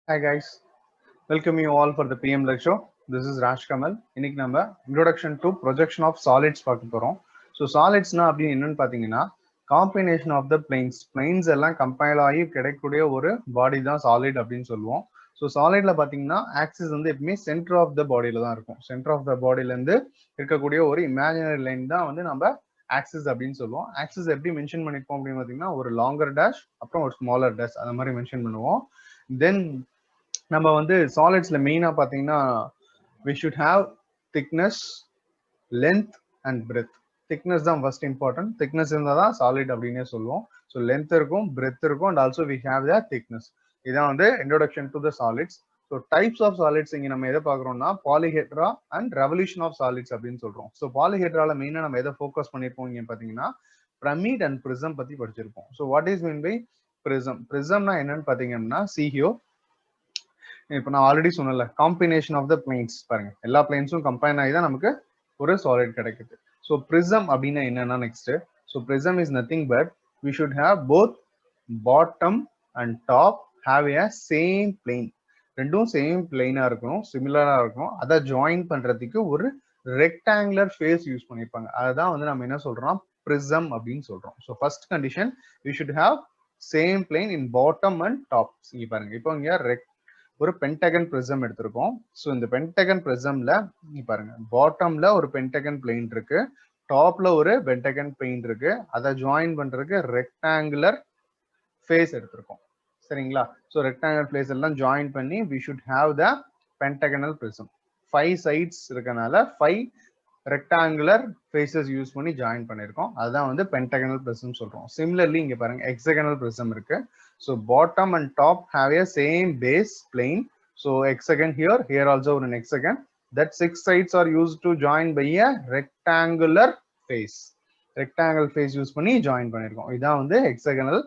Hi guys, welcome you all for the PM lecture. This is Raj Kamal. இன்னைக்கு நம்ம introduction to projection of solids பார்க்க போறோம். So சாலிட்ஸ்னா அப்படின்னு என்னன்னு பார்த்தீங்கன்னா காம்பினேஷன் ஆஃப் த பிளைன்ஸ் எல்லாம் கம்பைல் ஆகி கிடைக்கக்கூடிய ஒரு பாடி தான் சாலிட் அப்படின்னு சொல்லுவோம். ஸோ சாலிட்ல பார்த்தீங்கன்னா ஆக்சிஸ் வந்து எப்பவுமே சென்டர் ஆஃப் த பாடியில தான் இருக்கும். சென்டர் ஆஃப் த பாடியிலேருந்து இருக்கக்கூடிய ஒரு இமேஜினரி லைன் தான் வந்து நம்ம ஆக்சிஸ் அப்படின்னு சொல்லுவோம். ஆக்சிஸ் எப்படி மென்ஷன் பண்ணிருப்போம் அப்படின்னு பார்த்தீங்கன்னா ஒரு லாங்கர் டேஷ் அப்புறம் ஒரு ஸ்மாலர் டேஷ் அந்த மாதிரி மென்ஷன் பண்ணுவோம். தென் நம்ம வந்து சாலிட்ஸ்ல மெயினா பாத்தீங்கன்னா we should have thickness, length and breadth. thickness தான் ஃபர்ஸ்ட் இம்பார்ட்டன்ட். thickness இருந்தால் தான் சாலிட் அப்படின்னே சொல்லுவோம். ஸோ லென்த் இருக்கும், பிரெத் இருக்கும் and also we have the thickness. இதான் வந்து introduction to the solids. So types of solids இங்க நம்ம எதை பார்க்குறோம்னா polyhedra and revolution of solids அப்படின்னு சொல்றோம். ஸோ பாலிஹெட்ரால மெயினா நம்ம எதை ஃபோக்கஸ் பண்ணிருப்போம் இங்க பாத்தீங்கன்னா பிரமிட் அண்ட் பிரிசம் பத்தி படிச்சிருப்போம். So what is mean by prism? பிரிசம்னா என்னன்னு பாத்தீங்கன்னா சிஹியோ. இப்போ நான் ஆல்ரெடி சொன்னல காம்பினேஷன் ஆஃப் த பிளைன்ஸ் பாருங்க, எல்லா பிளைன்ஸும் கம்பைன் ஆகி தான் நமக்கு ஒரு சாலிட் கிடைக்குது. ஸோ பிரிசம் அப்படின்னா என்னன்னா next, so prism is nothing but we should have both bottom and top have a same plane. ரெண்டும் சேம் பிளைனா இருக்கணும், சிமிலரா இருக்கணும். அதை ஜாயின் பண்றதுக்கு ஒரு ரெக்டாங்குலர் ஃபேஸ் யூஸ் பண்ணிருப்பாங்க. அதுதான் வந்து நம்ம என்ன சொல்றோம் பிரிசம் அப்படின்னு சொல்றோம். So first condition we should have same plane in bottom and top. இங்க பாருங்க, இப்போ இங்க ஒரு பென்டகன் பிரிசம் எடுத்திருக்கோம். ஸோ இந்த பென்டகன் பிரிசம்ல பாருங்க பாட்டம்ல ஒரு பென்டகன் பிளேன் இருக்கு, டாப்ல ஒரு பென்டகன் பிளேன் இருக்கு. அதை ஜாயின் பண்றதுக்கு ரெக்டாங்குலர் ஃபேஸ் எடுத்திருக்கோம். சரிங்களா? ஸோ ரெக்டாங்குலர் ஃபேஸ் எல்லாம் ஜாயின் பண்ணி we should have the pentagonal prism. 5 sides இருக்கனால 5 ரெக்டாங்குலர் ஃபேஸஸ் யூஸ் பண்ணி ஜாயின் பண்ணிருக்கோம். அதுதான் வந்து பென்டகனல் பிரிசம் சொல்றோம். சிமிலர்லி இங்க பாருங்க ஹெக்ஸகனல் பிரிசம் இருக்கு. So bottom and top have a same base plane. So hexagon here also an hexagon. That 6 sides are used to join by a rectangular face. Rectangle face use பண்ணி join பண்ணிருக்கோம். இதான் வந்து hexagonal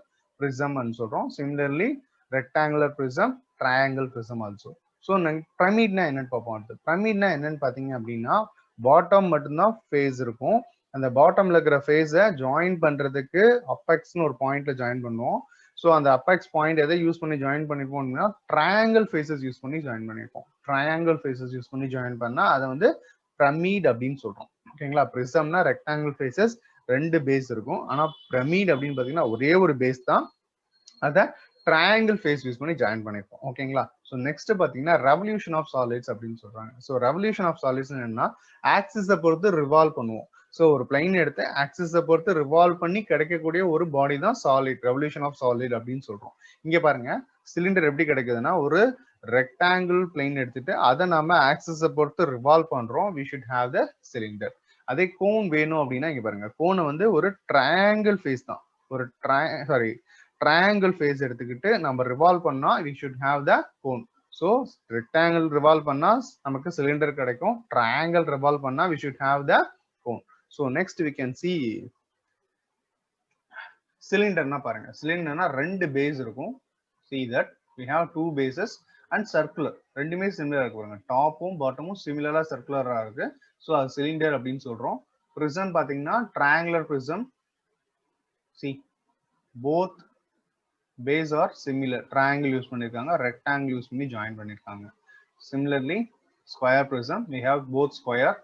prism ன்னு சொல்றோம். Similarly rectangular prism, triangle prism also. So பிரமிட்னா என்னன்னு பார்ப்போம். பிரமிட்னா என்னன்னு பாத்தீங்க அப்படின்னா பாட்டம் மட்டும்தான் ஃபேஸ் இருக்கும். அந்த பாட்டம்ல இருக்கிற ஃபேஸை ஜாயின் பண்றதுக்கு அப்பெக்ஸ்னு ஒரு பாயிண்ட்ல ஜாயின் பண்ணுவோம். ஸோ அந்த அப்பெக்ஸ் பாயிண்ட் எதை யூஸ் பண்ணி ஜாயின் பண்ணிருப்போம் அப்படின்னா ட்ரையாங்கிள் ஃபேஸஸ் யூஸ் பண்ணி ஜாயின் பண்ணிருப்போம். ட்ரையாங்கிள் ஃபேஸஸ் யூஸ் பண்ணி ஜாயின் பண்ணா அதை வந்து பிரமிட் அப்படின்னு சொல்றோம். ஓகேங்களா? பிரிசம்னா ரெக்டாங்கிள் ஃபேஸஸ் 2 பேஸ் இருக்கும். ஆனா பிரமிட் அப்படின்னு பாத்தீங்கன்னா ஒரே ஒரு பேஸ் தான், அதை ட்ரையாங்கிள் ஃபேஸ் யூஸ் பண்ணி ஜாயின் பண்ணிருப்போம். ஓகேங்களா? ஸோ நெக்ஸ்ட் பாத்தீங்கன்னா ரெவல்யூஷன் ஆஃப் சாலிட்ஸ் அப்படின்னு சொல்றாங்க. ஸோ ரெவல்யூஷன் ஆஃப் சாலிட்ஸ் என்னன்னா ஆக்சிஸை பொறுத்து ரிவால்வ் பண்ணுவோம். ஸோ ஒரு பிளைன் எடுத்து ஆக்சிஸை பொறுத்து ரிவால்வ் பண்ணி கிடைக்கக்கூடிய ஒரு பாடி தான் சாலிட், ரெவல்யூஷன் ஆஃப் சாலிட் அப்படின்னு சொல்றோம். இங்க பாருங்க சிலிண்டர் எப்படி கிடைக்குதுன்னா ஒரு ரெக்டாங்கிள் பிளைன் எடுத்துட்டு அதை நம்ம ஆக்சிஸை பொறுத்து ரிவால்வ் பண்றோம். We should have the cylinder. அதே கோன் வேணும் அப்படின்னா இங்க பாருங்க கோனை வந்து ஒரு ட்ரையாங்கிள் ஃபேஸ் தான், ஒரு ட்ரையாங்கிள் ஃபேஸ் எடுத்துக்கிட்டு நம்ம ரிவால்வ் பண்ணா we should have the cone. So rectangle revolve பண்ணா நமக்கு சிலிண்டர் கிடைக்கும், ட்ரையாங்கிள் ரிவால்வ் பண்ணா we should have the cone. So next we can see சிலிண்டர்னா பாருங்க, சிலிண்டர்னா 2 பேஸ் இருக்கும். See that we have 2 bases and circular. ரெண்டுமே சிமிலரா இருக்கு பாருங்க, டாப்பும் பாட்டமும் சிமிலரா சர்க்குலரா இருக்கு. ஸோ அது சிலிண்டர் அப்படின்னு சொல்றோம். பிரிசம் பாத்தீங்கன்னா triangular prism. See both base are similar. Triangle use பண்ணிருக்காங்க, ரெக்டாங்கிள் யூஸ் பண்ணி ஜாயின் பண்ணிருக்காங்க. Similarly square prism we have both square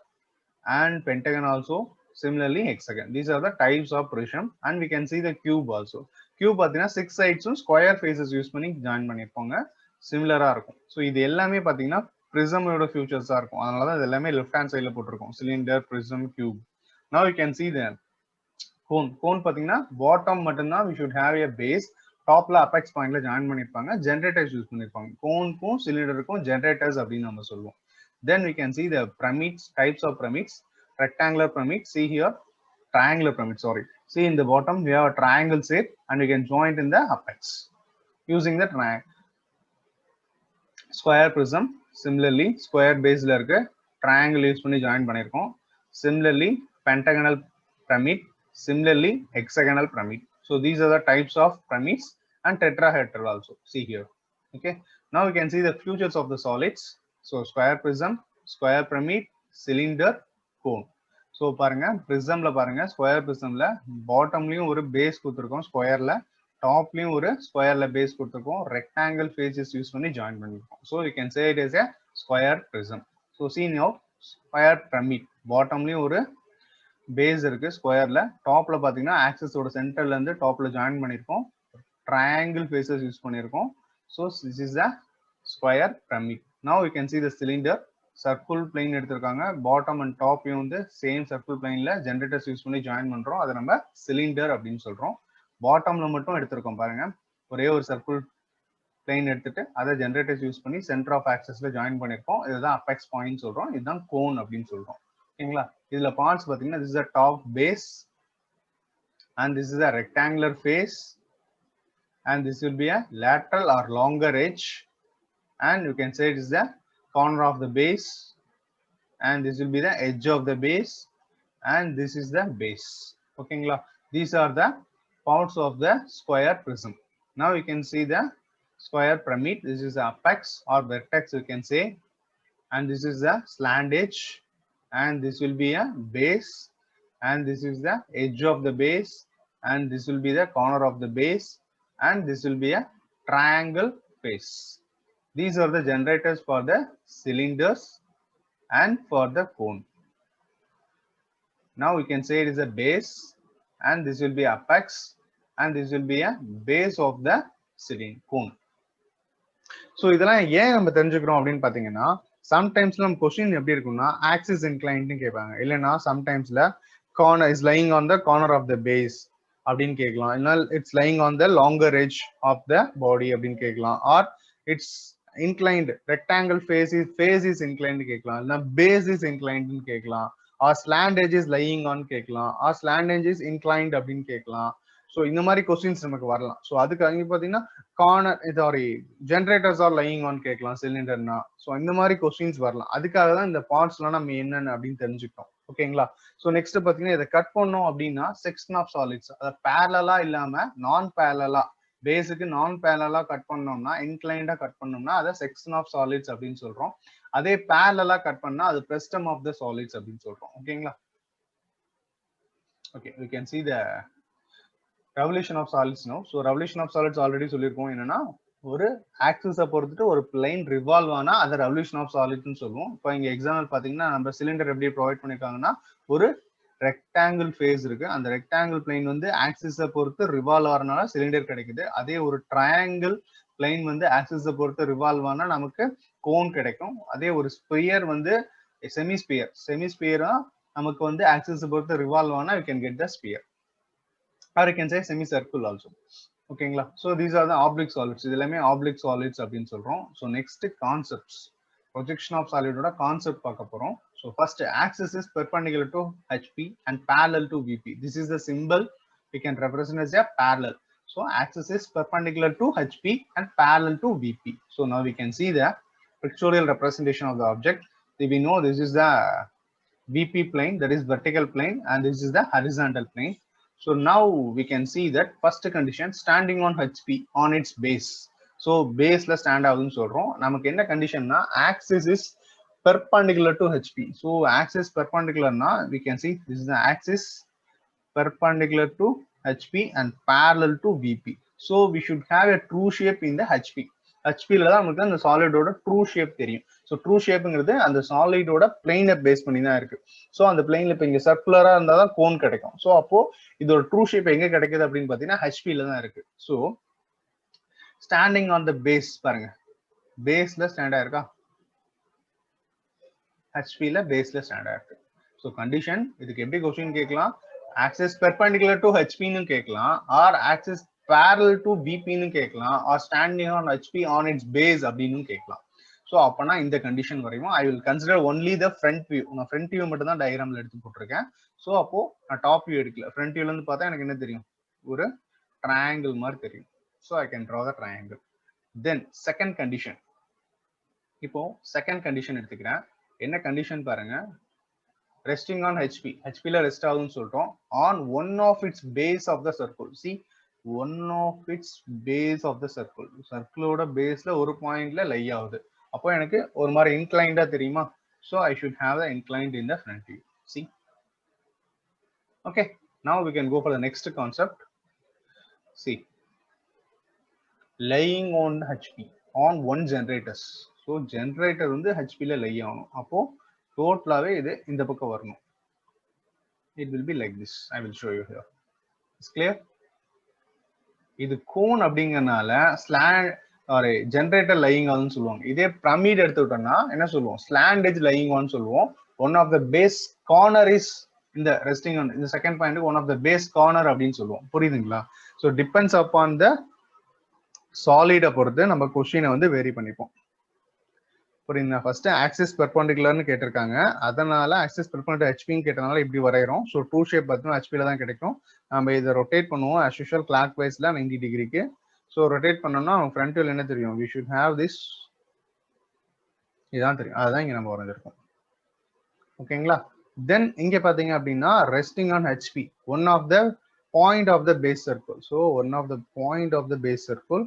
and pentagon also. Similarly hexagon. These are the types of prism and we can see the cube also. Cube பாத்தீங்கன்னா 6 sides square faces use பண்ணி join பண்ணிருப்பாங்க, சிமிலரா இருக்கும். So இது எல்லாமே பாத்தீங்கன்னா பிரிசமோட ஃபியூச்சர்ஸா இருக்கும். அதனாலதான் இது எல்லாமே லெஃப்ட் ஹேண்ட் சைட்ல போட்டிருக்கோம், cylinder, prism, cube. Now you can see the cone. Cone பாத்தீங்கன்னா பாட்டம் மட்டும்தான் we should have a base, டாப்ல அபெக்ஸ் பாயிண்ட்ல ஜாயின் பண்ணிருப்பாங்க, ஜெனரேட்டர்ஸ் யூஸ் பண்ணிருப்பாங்க. கோனுக்கும் சிலிண்டருக்கும் ஜெனரேட்டர்ஸ் அப்படின்னு நம்ம சொல்லுவோம். Then we can see the pyramids, types of pyramids. Rectangular pyramid, see here, triangular pyramid, sorry. See in the bottom we have a triangle shape and we can join it in the apex using the triangle. Square prism, similarly square base la irukku, triangle use panni join பண்ணிருக்கோம். Similarly pentagonal pyramid, similarly hexagonal pyramid. So these are the types of pyramids and tetrahedral also. See here. Okay, now we can see the features of the solids. So square prism, square pyramid, cylinder, cone. So பாருங்க பிரிசம்ல பாருங்க, square பிரிசம்ல பாட்டம்லயும் ஒரு base கொடுத்துருக்கோம் ஸ்கொயர்ல, டாப்லயும் ஒரு ஸ்கொயர்ல base கொடுத்துருக்கோம், rectangle faces use பண்ணி ஜாயின் பண்ணிருக்கோம். So you can say it is a square prism. So seen of square pyramid, பாட்டம்லயும் ஒரு பேஸ் இருக்கு ஸ்கொயர்ல, டாப்ல பாத்தீங்கன்னா ஆக்சிஸோட சென்டர்ல இருந்து டாப்ல ஜாயின் பண்ணிருக்கோம், ட்ரையாங்கிள் ஃபேஸஸ் யூஸ் பண்ணிருக்கோம். So this is a square pyramid. Now you can see the cylinder, circle plane எடுத்திருக்காங்க, பாட்டம் அண்ட் டாப்பையும் வந்து சேம் சர்க்கிள் பிளேன்ல ஜென்ரேட்டர்ஸ் யூஸ் பண்ணி ஜாயின் பண்றோம், அதை நம்ம சிலிண்டர் அப்படின்னு சொல்றோம். பாட்டம்ல மட்டும் எடுத்திருக்கோம் பாருங்க, ஒரே ஒரு சர்க்கிள் பிளேன் எடுத்துட்டு அதை ஜென்ரேட்டர்ஸ் யூஸ் பண்ணி சென்டர் ஆஃப் ஆக்சஸ்ல ஜாயின் பண்ணிருக்கோம். இதுதான் அபெக்ஸ் பாயிண்ட் சொல்றோம், இதுதான் கோன் அப்படின்னு சொல்றோம். ஓகேங்களா? இதுல பார்ட்ஸ் பாத்தீங்கன்னா this is a top base and this is a rectangular face and this will be a lateral or longer edge, and you can say it is the corner of the base, and this will be the edge of the base, and this is the base. Okay, these are the parts of the square prism. Now you can see the square pyramid. This is the apex or vertex, you can say, and this is the slant edge, and this will be a base, and this is the edge of the base, and this will be the corner of the base, and this will be a triangle face. These are the generators for the cylinders and for the cone. Now we can say it is a base, and this will be apex, and this will be a base of the cylinder cone. So இதெல்லாம் ஏன் நம்ம தெரிஞ்சுக்கிறோம் அப்படின்னு பாத்தீங்கன்னா, சம்டைம்ஸ்ல நம்ம question எப்படி இருக்கும்னா axis இன்க்ளைன்ட்னு கேட்பாங்க, இல்லைன்னா சம்டைம்ஸ்ல corner is lying on the corner of the base அப்படின்னு கேட்கலாம், இல்லைன்னா it's lying on the longer edge of the body அப்படின்னு கேட்கலாம், or it's inclined rectangle face is inclined கேட்கலாம், இல்லைன்னா பேஸ் இஸ் இன்க்ளைன்ட்னு கேட்கலாம், or slant edge is lying on கேட்கலாம், or slant edge is inclined அப்படின்னு கேட்கலாம். ஸோ இந்த மாதிரி கொஸ்டின்ஸ் நமக்கு வரலாம். ஸோ அதுக்கு அங்கே பார்த்தீங்கன்னா corner sorry generators are lying on கேட்கலாம் சிலிண்டர்னா. ஸோ இந்த மாதிரி கொஸ்டின்ஸ் வரலாம். அதுக்காக தான் இந்த பார்ட்ஸ்லாம் நம்ம என்னென்ன அப்படின்னு தெரிஞ்சுக்கிட்டோம். ஓகேங்களா? ஸோ நெக்ஸ்ட் பார்த்தீங்கன்னா இதை கட் பண்ணோம் அப்படின்னா செக்ஷன் ஆஃப் சாலிட்ஸ், அதை பேரலா இல்லாம நான் பேரலா, பேஸுக்கு நான் பேரலா கட் பண்ணோம்னா, இன்க்ளைண்டா கட் பண்ணோம்னா அதை செக்ஷன் ஆஃப் சாலிட்ஸ் அப்படின்னு சொல்றோம். அதே பேரலா கட் பண்ணா அது பிரெஸ்டம் ஆஃப் த சாலிட்ஸ் அப்படின்னு சொல்றோம். ஓகேங்களா? Okay, you can see the revolution of solids now. So revolution of solids already சொல்லிருக்கோம், என்னன்னா ஒரு ஆக்சிஸை பொறுத்துட்டு ஒரு பிளைன் ரிவால்வ் ஆனா அதை ரெவல்யூஷன் ஆஃப் சாலிட்ஸ்னு சொல்லுவோம். இப்போ இங்க எக்ஸாம்பிள் பாத்தீங்கன்னா நம்ம சிலிண்டர் எப்படி ப்ரொவைட் பண்ணிருக்காங்கன்னா ஒரு ரெக்டாங்கிள் ஃபேஸ் இருக்கு, அந்த ரெக்டாங்கிள் பிளைன் வந்து ஆக்சிஸை பொறுத்து ரிவால்வ் ஆகிறனால சிலிண்டர் கிடைக்குது. அதே ஒரு ட்ரையாங்கிள் பிளைன் வந்து ஆக்சிஸை பொறுத்து ரிவால்வ் ஆனா நமக்கு கோன் கிடைக்கும். அதே ஒரு ஸ்பியர் வந்து செமிஸ்பியரா நமக்கு வந்து ஆக்சிஸை பொறுத்து ரிவால்வ் ஆனா you can get the sphere, or you can say semicircle also. ஓகேங்களா? So these are the oblique solids, இது எல்லாமே ஆப்ளிக் சாலிட்ஸ் அப்படின்னு சொல்றோம். So next concepts, projection of சாலிடோட கான்செப்ட் பார்க்க போறோம். So first axis is perpendicular to HP and parallel to VP. This is the symbol we can represent as a parallel. So axis is perpendicular to HP and parallel to VP. So now we can see the pictorial representation of the object. We know this is the VP plane, that is vertical plane, and this is the horizontal plane. So now we can see that first condition standing on HP on its base. So base la stand ஆகுதுன்னு சொல்றோம். நமக்கு என்ன கண்டிஷன்னா axis is perpendicular to HP. So axis perpendicular na we can see this is the axis perpendicular to HP and parallel to VP. So we should have a true shape in the HP. ஹெச்பில தான் நமக்கு அந்த சாலிடோட true shape தெரியும். So true ஷேப்புங்கிறது அந்த சாலிடோட பிளெயினை base பண்ணி தான் இருக்கு. So அந்த பிளெயின்ல இப்போ இங்க சர்க்குலரா இருந்தால் தான் கோன் கிடைக்கும். ஸோ அப்போ இதோட ட்ரூ ஷேப் எங்க கிடைக்குது அப்படின்னு பாத்தீங்கன்னா ஹெச்பில தான் இருக்கு. So standing on the base பாருங்க, பேஸ்ல ஸ்டாண்ட் ஆயிருக்கா, ஹெச்பில பேஸ்ல ஸ்டாண்ட் ஆயிருக்கு. ஸோ கண்டிஷன் இதுக்கு எப்படி கொஸ்டின் கேட்கலாம், ஆக்சிஸ் பெர்பெண்டிகுலர் டு ஹெச்பின்னு கேட்கலாம், or axis parallel to VP னு கேட்கலாம், or standing on HP on its base அப்படின்னு கேட்கலாம். ஸோ அப்பனா இந்த கண்டிஷன் வரையும் I will consider only the front view. நான் ஃப்ரண்ட் வியூ மட்டும் தான் டயக்ராம்ல எடுத்து போட்டிருக்கேன். ஸோ அப்போ நான் டாப் வியூ எடுக்கல, ஃப்ரண்ட் வியூல இருந்து பார்த்தா எனக்கு என்ன தெரியும், ஒரு ட்ரையாங்கிள் மாதிரி தெரியும். So I can draw the triangle. Then second condition, இப்போ செகண்ட் கண்டிஷன் எடுத்துக்கிறேன். என்ன கண்டிஷன் பாருங்க, ரெஸ்டிங் ஆன் ஹெச்பி, ஹெச்பில ரெஸ்ட் ஆகுதுன்னு சொல்லிட்டோம், on one of its base of the circle. See one of its base of the circle, சர்க்கிளோட பேஸ்ல ஒரு பாயிண்ட்ல லை ஆகுது, அப்போ எனக்கு ஒரு மாதிரி இன்க்ளைண்டா தெரியுமா. so I should have the inclined in the front view. See, okay, now we can go for the next concept. See, laying on HP on one generators. So generator வந்து HP ல lay ஆகணும். அப்போ டோட்டலாவே இது இந்த பக்கம் வரணும். It will be like this. I will show you here. It's clear? இது cone அப்படிங்கறனால ஸ்லாண்ட் ஒரு ஜெனரேட்டர் லையிங் ஆன்னு சொல்லுவாங்க. இதே பிரமிட் எடுத்துக்கிட்டோம்னா என்ன சொல்லுவோம்? ஸ்லாண்ட் எட்ஜ் லையிங் ஆன்னு சொல்லுவோம். One of the base corner is இந்த ரெஸ்டிங் ஆன் இந்த second point one of the base corner அப்படின்னு சொல்லுவோம். புரியுதுங்களா? ஸோ டிபெண்ட்ஸ் அப்பான் த சாலிடை பொறுத்து நம்ம கொஸ்டினை வந்து வேரி பண்ணிப்போம். புரியுதுங்களா? ஃபர்ஸ்ட் ஆக்சிஸ் பெர்பெண்டிகுலர்னு கேட்டிருக்காங்க, அதனால ஆக்சிஸ் பெர்பெண்டிகுலர் ஹெச்பின்னு கேட்டனால இப்படி வரைகிறோம். ஸோ டூ ஷேப் பார்த்தீங்கன்னா ஹெச்பியில் தான் கிடைக்கும். நம்ம இதை ரொட்டேட் பண்ணுவோம் ஆஸ் யூஷுவல் கிளாக் வைஸ்ல 90 டிகிரிக்கு. ஸோ ரொட்டேட் பண்ணோம்னா ஃப்ரண்ட் வியூல என்ன தெரியும்? வி ஷுட் ஹேவ் திஸ், இதான் தெரியும். அதுதான் இங்கே நம்ம வரைஞ்சிருக்கோம். ஓகேங்களா? தென் இங்கே பார்த்தீங்க அப்படின்னா resting on HP one of the point of the base circle. So one of the point of the base circle,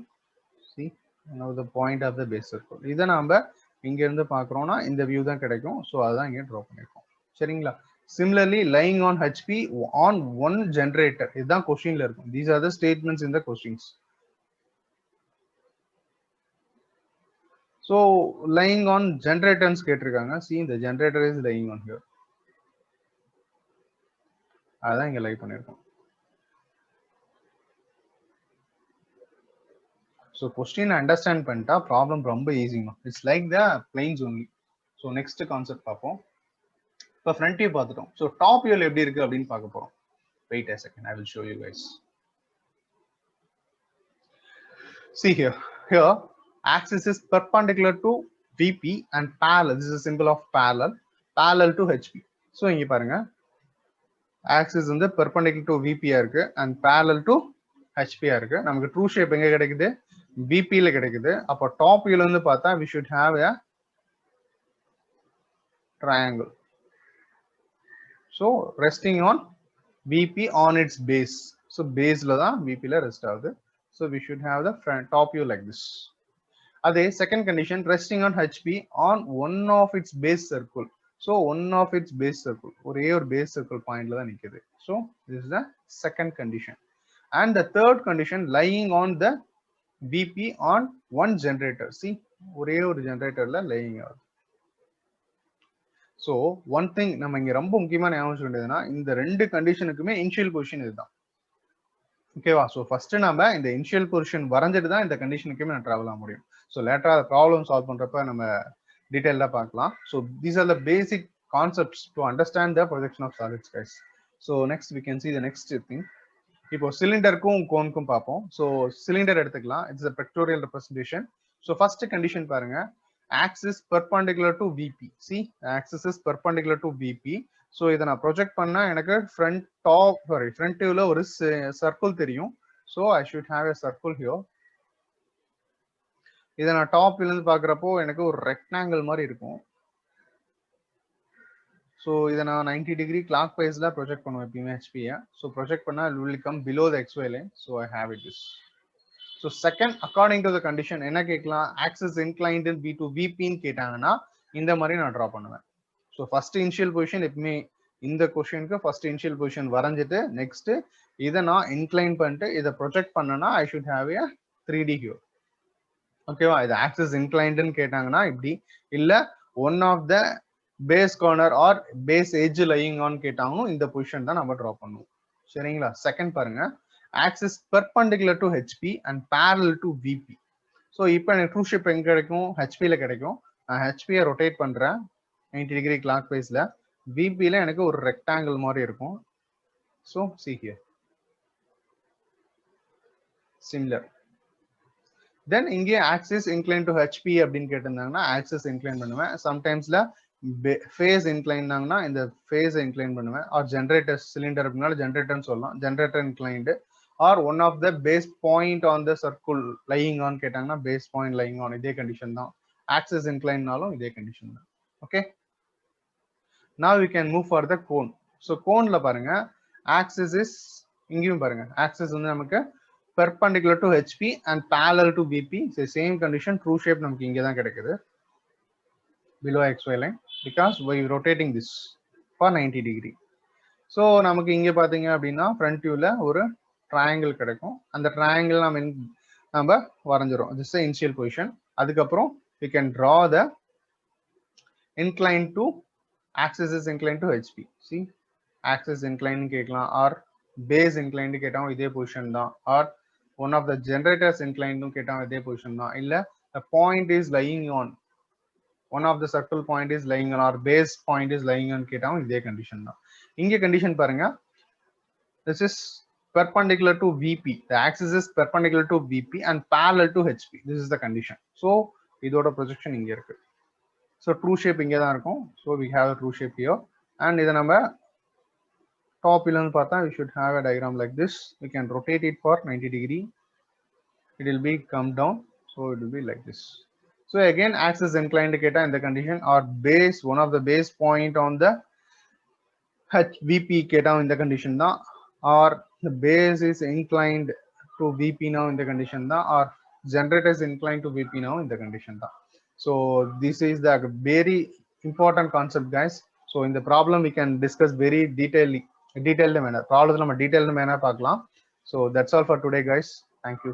see one of the point of the base circle. இதை நம்ம இங்க இருந்து பாக்குறோம்னா இந்த வியூ தான் கிடைக்கும். ஸோ அதான் இங்க draw பண்ணிருக்கோம். சரிங்களா? Similarly lying on HP on one generator, இதுதான் கொஸ்டின்ல இருக்கும். These are the statements in the questions. So lying on generators கேட்டிருக்காங்க. சி இந்த generator is lying on here, அதான் இங்க லைவ் பண்ணிருக்கோம். ஸோ கொஸ்டின் அண்டர்ஸ்டாண்ட் பண்ணிட்டா ப்ராப்ளம் ரொம்ப ஈஸிங்க. It's like the plains only. So next concept பார்ப்போம். இப்போ ஃப்ரண்ட் வியூ பார்த்துட்டோம். ஸோ டாப் வியூல எப்படி இருக்கு அப்படின்னு பார்க்க போறோம். Wait a second, I will show you guys. See here, axis is perpendicular to VP and parallel. This is a symbol of parallel to HP. So இங்க பாருங்க, axis வந்து perpendicular to VP இருக்கு and parallel to HP இருக்கு. நமக்கு true shape எங்க கிடைக்குது? VP ல கிடைக்குது. அப்போ டாப் வியூல இருந்து பார்த்தா we should have a triangle. So resting on VP on its base. So base la da VP la rest ஆகுது. So we should have the front top view like this. அதே second condition, resting on HP on one of its base circle. So one of its base circle, ஒரே ஒரு base circle point la தான் நிக்குது. So this is the second condition. And the third condition, lying on the VP on one generator. See, ஒரே ஒரு generator la lying ஆகுது. So one thing நம்ம இங்க ரொம்ப முக்கியமான ஞாபகம் வேண்டியதுன்னா இந்த ரெண்டு கண்டிஷனுக்குமே இனிஷியல் பொசிஷன் இதுதான். ஓகேவா? ஸோ ஃபர்ஸ்ட் நம்ம இந்த இனிஷியல் பொசிஷன் வரைஞ்சிட்டு தான் இந்த கண்டிஷனுக்குமே நான் டிராவல் ஆக முடியும். ஸோ லேட்டரா ப்ராப்ளம் சால்வ் பண்றப்ப நம்ம டீடைல்டா பார்க்கலாம். So these are the basic concepts to understand the projection of solids guys. So next we can see the next thing. இப்போ சிலிண்டருக்கும் கோனுக்கும் பார்ப்போம். ஸோ சிலிண்டர் எடுத்துக்கலாம். It's a pictorial representation. So first condition பாருங்க, axis perpendicular to VP. See, axis is perpendicular to VP. So இதை நான் project பண்ணா எனக்கு ஃப்ரண்ட் வியூல ஒரு சர்க்கிள் தெரியும். So I should have a circle here. இதை நான் டாப் வியூல இருந்து பாக்குறப்போ எனக்கு ஒரு ரெக்டாங்கிள் மாதிரி இருக்கும். ஸோ இதை நான் 90 டிகிரி கிளாக் வைஸ்ல ப்ரொஜெக்ட் பண்ணுவேன் எப்பயுமே ஹெச்பியை. ஸோ ப்ரொஜெக்ட் பண்ணா it will come below the XY line. So I have it this. So second, according to the condition என்ன கேட்கலாம்? axis inclined in V to VP ன்னு கேட்டாங்கன்னா இந்த மாதிரி நான் ட்ரா பண்ணுவேன். ஸோ ஃபர்ஸ்ட் இனிஷியல் பொசிஷன் எப்பவுமே இந்த கொஸ்டினுக்கு ஃபர்ஸ்ட் இனிஷியல் பொசிஷன் வரைஞ்சிட்டு நெக்ஸ்ட் இதை நான் இன்க்ளைன் பண்ணிட்டு இதை ப்ரொஜெக்ட் பண்ணனா I should have a 3D view. ஓகேவா? இது ஆக்சிஸ் இன்க்ளைன்டுன்னு கேட்டாங்கன்னா இப்படி, இல்ல one of the base corner or base edge lying on கேட்டாங்களும் இந்த பொசிஷன் தான் நம்ம ட்ரா பண்ணுவோம். சரிங்களா? செகண்ட் பாருங்க, axis perpendicular to HP and parallel to VP. So இப்போ எனக்கு ட்ரூ ஷேப் எங்க கிடைக்கும்? ஹெச்பியில் கிடைக்கும். நான் ஹெச்பியை ரொட்டேட் பண்றேன் 90 டிகிரி கிளாக் வைஸ்ல. விபியில் எனக்கு ஒரு ரெக்டாங்கிள் மாதிரி இருக்கும். So see here, similar. தென் இங்கே ஆக்சிஸ் இன்க்ளைன் டு ஹெச்பி அப்படின்னு கேட்டிருந்தாங்கன்னா ஆக்சிஸ் இன்க்ளைன் பண்ணுவேன். சம்டைம்ஸ்ல ஃபேஸ் இன்க்ளைன்னாங்கன்னா இந்த ஃபேஸ் இன்க்ளைன் பண்ணுவேன். ஆர் ஜென்ரேட்டர் சிலிண்டர் அப்படின்னால ஜென்ரேட்டர்னு சொல்லலாம், generator inclined. Or one of the base point on the circle lying on கேட்டாங்கன்னா பேஸ் பாயிண்ட் லையிங் ஆன், இதே கண்டிஷன் தான். ஆக்சிஸ் இன்க்ளைன்னாலும் இதே கண்டிஷன் தான். Okay, now we can move for the cone. So கோன்ல பாருங்க, axis is இங்கேயும் பாருங்க, axis வந்து நமக்கு perpendicular to HP and parallel to VP. So same condition, true shape நமக்கு இங்கே தான் கிடைக்குது below XY line because we rotating this for 90 degree. So நமக்கு இங்கே பாத்தீங்க அப்படின்னா ஃப்ரண்ட் வியூல ஒரு ட்ரையாங்கிள் கிடைக்கும். அந்த ட்ரையாங்கிள் நம்ம நம்ம வரைஞ்சிரும். This is the initial position. அதுக்கப்புறம் we can draw the inclined to axis is inclined to HP. See, axis inclined கேட்கலாம், or base inclined கேட்டாலும் இதே பொசிஷன் தான், or one of the generators inclined கேட்டாலும் இதே பொசிஷன் தான், இல்ல the point is lying on one of the circle point is lying on or base point is lying on கேட்டாலும் இதே கண்டிஷன் தான். இங்க கண்டிஷன் பாருங்க, this is perpendicular to VP, the axis is perpendicular to VP and parallel to HP. This is the condition. So இதோட projection இங்க இருக்கு. So true shape இங்க தான் இருக்கும். So we have a true shape here, and இத நம்ம top இல்லன்னு பார்த்தா we should have a diagram like this. We can rotate it for 90 degree. It will be come down, so it will be like this. So again, axis inclined கேட்டா இந்த condition, or base, one of the base point on the VP கேட்டா இந்த condition தான், or the base is inclined to VP now in the condition தான், or generator is inclined to VP now in the condition தான். So this is the very important concept, guys. So in the problem we can discuss very detailed manner. Problem நம்ம detailed manner பார்க்கலாம். So that's all for today, guys. Thank you.